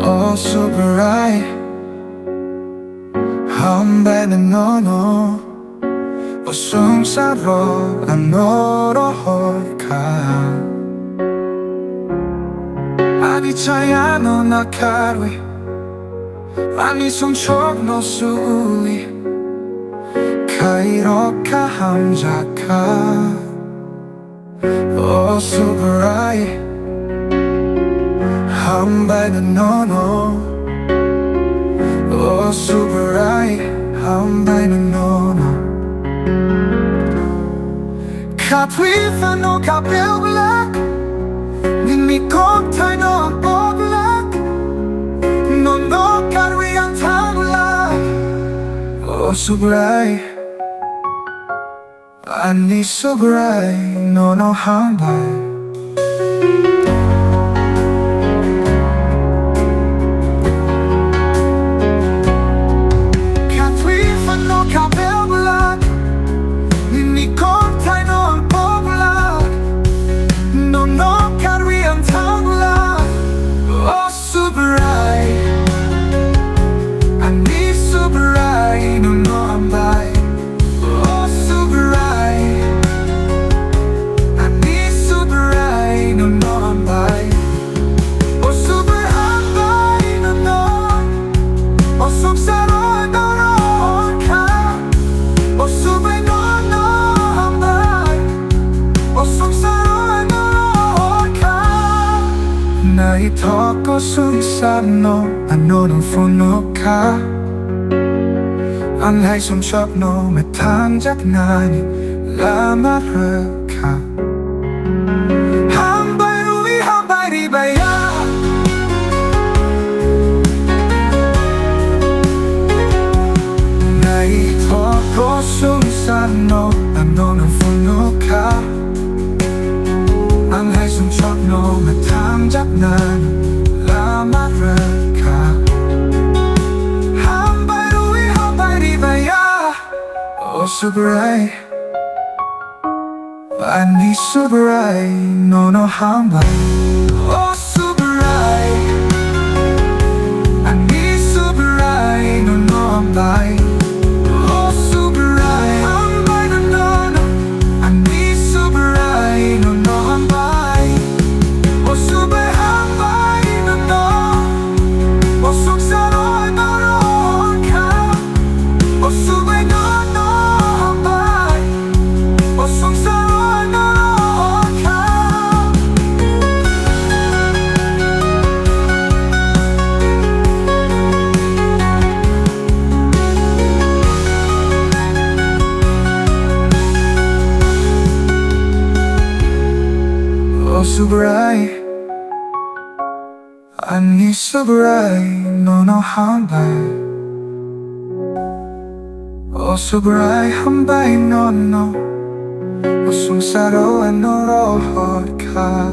Oh subrai hambai na nono Osong saro anorohod ka Ani chaya no nakarwi Ani songchok no suuli Kairo ka hamjaka Oh subrai hambai na nono Oh subrai hambai na nono Kapwifa no kapilblak Nini koktai no oblak No no karwi ang tanglak Oh subrai Ani subrai no no hambai Naitoko sunsano ano nung funo ka Ang hay sumchok no metangjak nani lamara ka Hambai rui hambai ribaya Naitoko sunsano ano nung funo ka Ang hay sumchok no metangjak nani lamara ka Hambai rui hambai ribaya Oh subrai Ani subrai no no hambai Oh subrai Ani subrai no no hambai Oh subrai hambai no no no Ani subrai no no hambai Oh subrai hambai no no Oh suksaro no no ka Oh subrai no no hambai Oh suksaro no ka Oh subrai Ani subrai no no hambai Oh subrai hambai no no Oh sunsaro anorohod ka